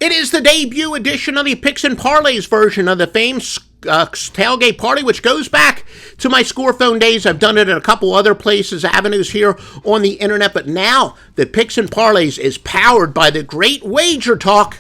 It is the debut edition of the Picks and Parlays version of the famed Tailgate Party, which goes back to my score phone days. I've done it in a couple other places, avenues here on the internet, but now the Picks and Parlays is powered by the great WagerTalk.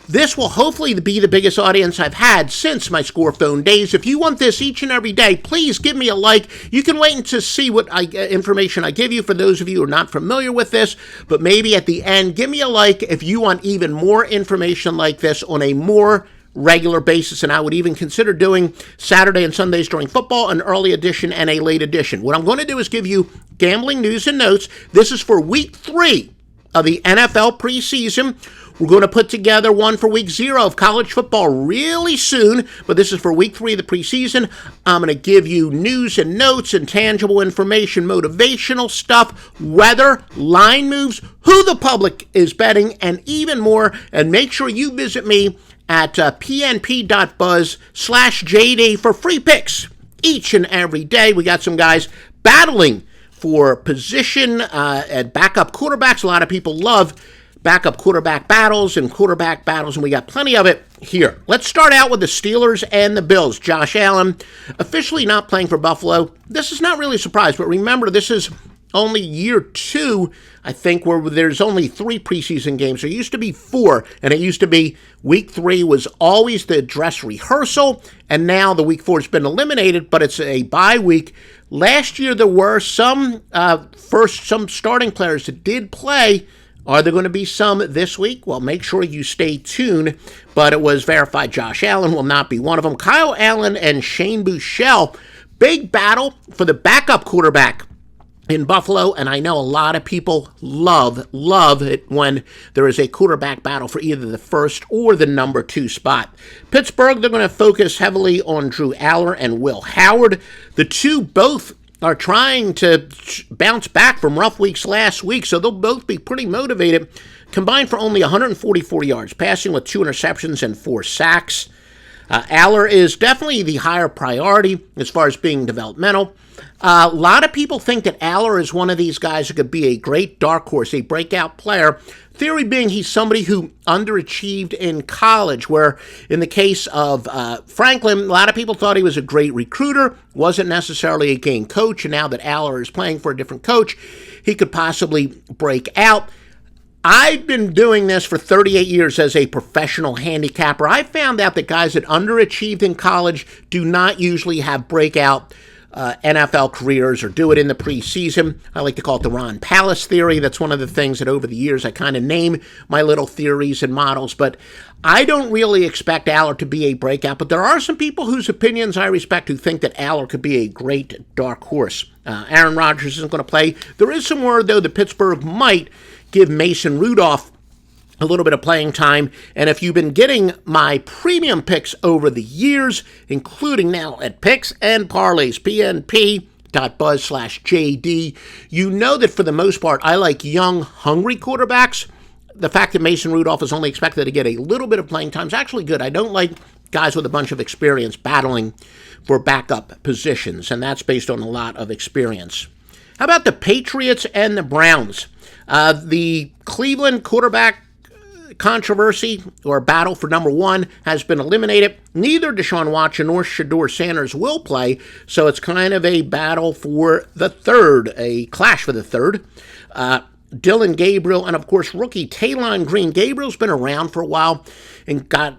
This will hopefully be the biggest audience I've had since my score phone days. If you want this each and every day, please give me a like. You can wait to see what information I give you for those of you who are not familiar with this, but maybe at the end, give me a like if you want even more information like this on a more regular basis, and I would even consider doing Saturday and Sundays during football, an early edition and a late edition. What I'm going to do is give you gambling news and notes. This is for week 3 of the NFL preseason. We're going to put together one for week 0 of college football really soon, but this is for week 3 of the preseason. I'm going to give you news and notes and tangible information, motivational stuff, weather, line moves, who the public is betting, and even more. And make sure you visit me at pnp.buzz/JD for free picks each and every day. We got some guys battling for position at backup quarterbacks. A lot of people love backup quarterback battles, and we got plenty of it here. Let's start out with the Steelers and the Bills. Josh Allen officially not playing for Buffalo. This is not really a surprise, but remember, this is only year 2, I think, where there's only 3 preseason games. There used to be 4, and it used to be week 3 was always the dress rehearsal, and now the week 4 has been eliminated, but it's a bye week. Last year, there were some starting players that did play. Are there going to be some this week? Well, make sure you stay tuned, but it was verified Josh Allen will not be one of them. Kyle Allen and Shane Buechele, big battle for the backup quarterback in Buffalo, and I know a lot of people love it when there is a quarterback battle for either the first or the number 2 spot. Pittsburgh, they're going to focus heavily on Drew Aller and Will Howard. The two both are trying to bounce back from rough weeks last week, so they'll both be pretty motivated. Combined for only 144 yards, passing with 2 interceptions and 4 sacks. Aller is definitely the higher priority as far as being developmental. A lot of people think that Aller is one of these guys who could be a great dark horse, a breakout player. Theory being he's somebody who underachieved in college, where in the case of Franklin, a lot of people thought he was a great recruiter, wasn't necessarily a game coach, and now that Aller is playing for a different coach, he could possibly break out. I've been doing this for 38 years as a professional handicapper. I found out that guys that underachieved in college do not usually have breakout NFL careers or do it in the preseason. I like to call it the Ron Pallas theory. That's one of the things that over the years I kind of name my little theories and models, but I don't really expect Aller to be a breakout, but there are some people whose opinions I respect who think that Aller could be a great dark horse. Aaron Rodgers isn't going to play. There is some word, though, that Pittsburgh might give Mason Rudolph a little bit of playing time. And if you've been getting my premium picks over the years, including now at Picks and Parlays, pnp.buzz/JD, you know that for the most part, I like young, hungry quarterbacks. The fact that Mason Rudolph is only expected to get a little bit of playing time is actually good. I don't like guys with a bunch of experience battling for backup positions, and that's based on a lot of experience. How about the Patriots and the Browns? The Cleveland quarterback controversy or battle for number 1 has been eliminated. Neither Deshaun Watson nor Shedeur Sanders will play, so it's kind of a battle for the third, a clash for the third. Dylan Gabriel and, of course, rookie Taylon Green. Gabriel's been around for a while and got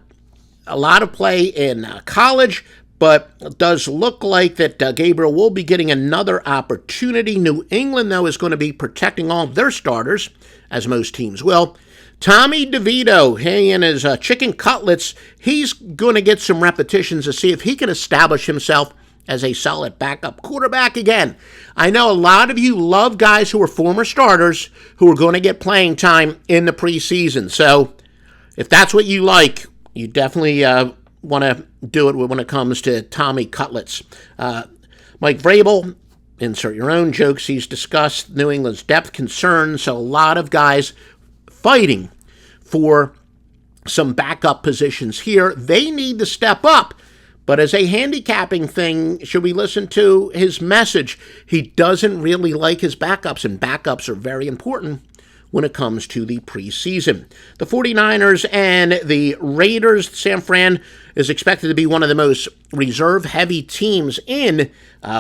a lot of play in college, but it does look like that Gabriel will be getting another opportunity. New England, though, is going to be protecting all of their starters, as most teams will. Tommy DeVito, he and his chicken cutlets, he's going to get some repetitions to see if he can establish himself as a solid backup quarterback again. I know a lot of you love guys who are former starters who are going to get playing time in the preseason. So if that's what you like, you definitely want to do it when it comes to Tommy Cutlets. Mike Vrabel, insert your own jokes. He's discussed New England's depth concerns, so a lot of guys fighting for some backup positions here. They need to step up. But as a handicapping thing, should we listen to his message? He doesn't really like his backups, and backups are very important when it comes to the preseason. The 49ers and the Raiders, San Fran is expected to be one of the most reserve-heavy teams in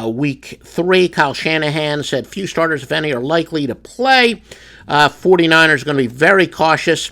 Week 3. Kyle Shanahan said few starters, if any, are likely to play. 49ers are going to be very cautious.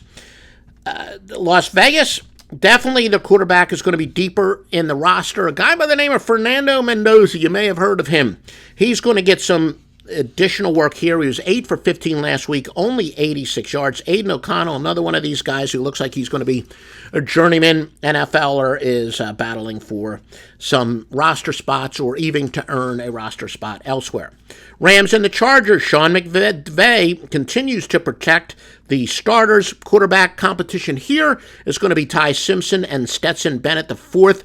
Las Vegas, definitely the quarterback is going to be deeper in the roster. A guy by the name of Fernando Mendoza, you may have heard of him. He's going to get some additional work here. He was 8 for 15 last week, only 86 yards. Aiden O'Connell, another one of these guys who looks like he's going to be a journeyman NFLer, is battling for some roster spots or even to earn a roster spot elsewhere. Rams and the Chargers, Sean McVay continues to protect the starters. Quarterback competition here is going to be Ty Simpson and Stetson Bennett the fourth.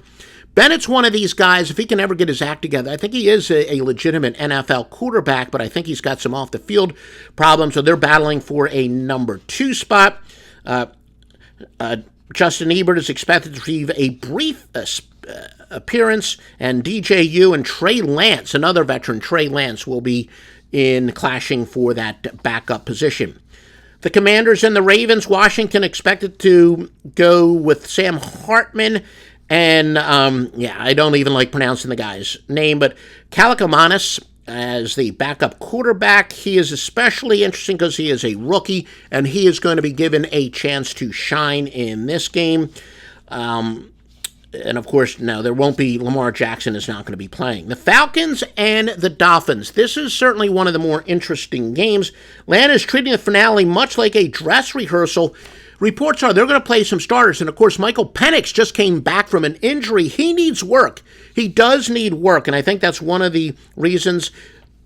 Bennett's one of these guys, if he can ever get his act together, I think he is a legitimate NFL quarterback, but I think he's got some off-the-field problems, so they're battling for a number 2 spot. Justin Ebert is expected to receive a brief appearance, and DJU and Trey Lance, another veteran, Trey Lance, will be in clashing for that backup position. The Commanders and the Ravens, Washington expected to go with Sam Hartman, and, I don't even like pronouncing the guy's name, but Kalakamanis as the backup quarterback. He is especially interesting because he is a rookie, and he is going to be given a chance to shine in this game. And, of course, no, there won't be. Lamar Jackson is not going to be playing. The Falcons and the Dolphins. This is certainly one of the more interesting games. Atlanta is treating the finale much like a dress rehearsal. Reports are they're going to play some starters, and of course, Michael Penix just came back from an injury. He needs work. He does need work, and I think that's one of the reasons.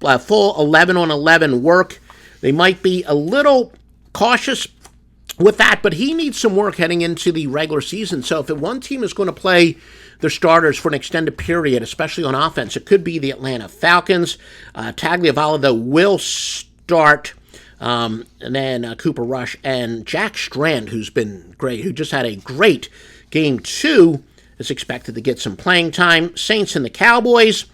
Full 11-on-11 work. They might be a little cautious with that, but he needs some work heading into the regular season. So if one team is going to play their starters for an extended period, especially on offense, it could be the Atlanta Falcons. Tagliavola, though, will start. And then Cooper Rush and Jack Strand, who's been great, who just had a great game 2, is expected to get some playing time. Saints and the Cowboys.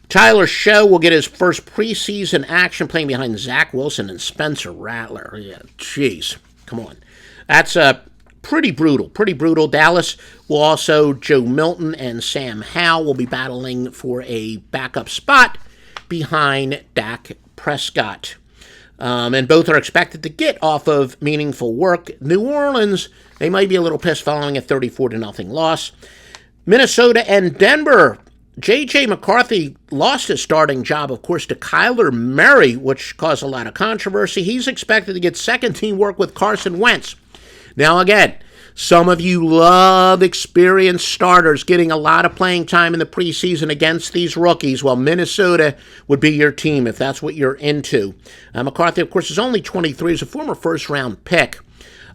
Tyler Show will get his first preseason action playing behind Zach Wilson and Spencer Rattler. Yeah, jeez, come on. That's pretty brutal. Dallas will also, Joe Milton and Sam Howell will be battling for a backup spot behind Dak Prescott. And both are expected to get off of meaningful work. New Orleans, they might be a little pissed following a 34-0 loss. Minnesota and Denver. J.J. McCarthy lost his starting job, of course, to Kyler Murray, which caused a lot of controversy. He's expected to get second-team work with Carson Wentz. Now, again, some of you love experienced starters getting a lot of playing time in the preseason against these rookies. Well, Minnesota would be your team if that's what you're into. McCarthy, of course, is only 23. He's a former first-round pick.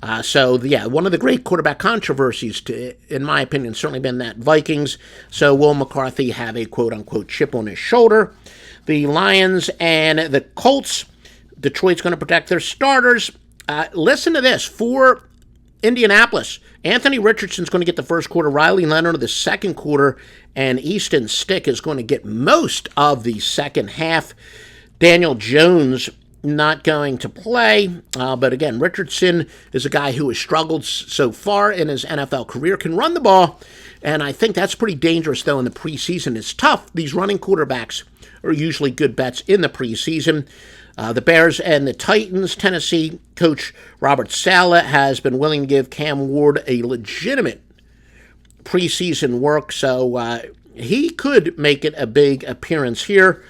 One of the great quarterback controversies, in my opinion, certainly been that Vikings. So will McCarthy have a quote-unquote chip on his shoulder? The Lions and the Colts. Detroit's going to protect their starters. Listen to this. For Indianapolis, Anthony Richardson's going to get the first quarter, Riley Leonard the second quarter, and Easton Stick is going to get most of the second half. Daniel Jones not going to play, but again, Richardson is a guy who has struggled so far in his NFL career, can run the ball, and I think that's pretty dangerous, though, in the preseason. It's tough. These running quarterbacks are usually good bets in the preseason. The Bears and the Titans. Tennessee coach Robert Saleh has been willing to give Cam Ward a legitimate preseason work, so he could make it a big appearance here.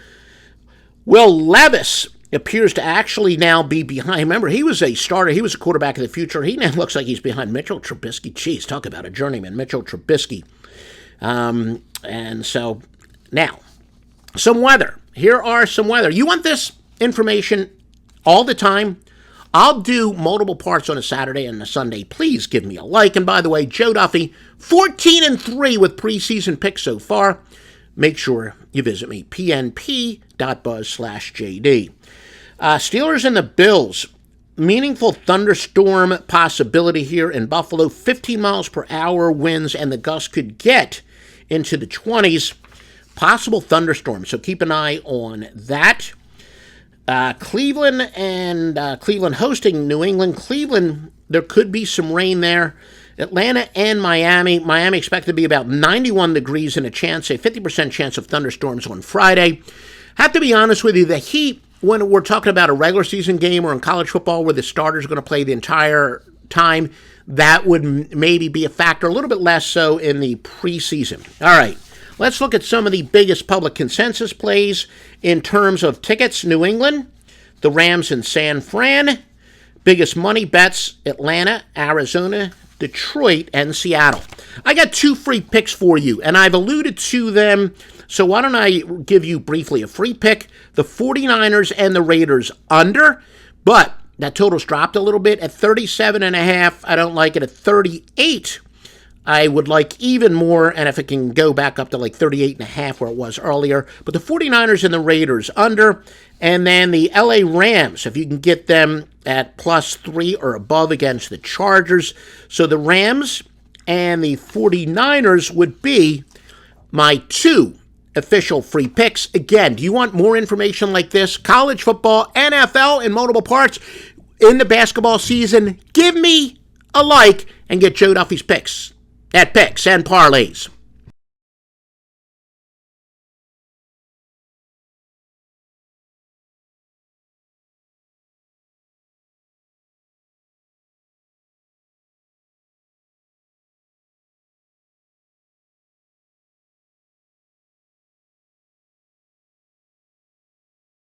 Will Levis appears to actually now be behind. Remember, he was a starter. He was a quarterback of the future. He now looks like he's behind Mitchell Trubisky. Jeez, talk about a journeyman, Mitchell Trubisky. And so, now, some weather. Here are some weather. You want this information all the time? I'll do multiple parts on a Saturday and a Sunday. Please give me a like. And by the way, Joe Duffy, 14-3 with preseason picks so far. Make sure you visit me, pnp.buzz/JD. Steelers and the Bills. Meaningful thunderstorm possibility here in Buffalo. 15 miles per hour winds, and the gusts could get into the 20s. Possible thunderstorm, so keep an eye on that. Cleveland and Cleveland hosting New England. Cleveland, there could be some rain there. Atlanta and Miami. Miami expected to be about 91 degrees and a 50% chance of thunderstorms on Friday. Have to be honest with you, the Heat, when we're talking about a regular season game or in college football where the starter's going to play the entire time, that would maybe be a factor, a little bit less so in the preseason. All right, let's look at some of the biggest public consensus plays in terms of tickets. New England, the Rams in San Fran. Biggest money bets, Atlanta, Arizona, Detroit, and Seattle. I got 2 free picks for you, and I've alluded to them, so why don't I give you briefly a free pick, the 49ers and the Raiders under, but that total's dropped a little bit at 37.5. I don't like it at 38. I would like even more, and if it can go back up to like 38.5 where it was earlier. But the 49ers and the Raiders under, and then the LA Rams, if you can get them at +3 or above against the Chargers. So the Rams and the 49ers would be my 2 official free picks. Again, do you want more information like this? College football, NFL in multiple parts in the basketball season. Give me a like and get Joe Duffy's picks at Picks and Parlays.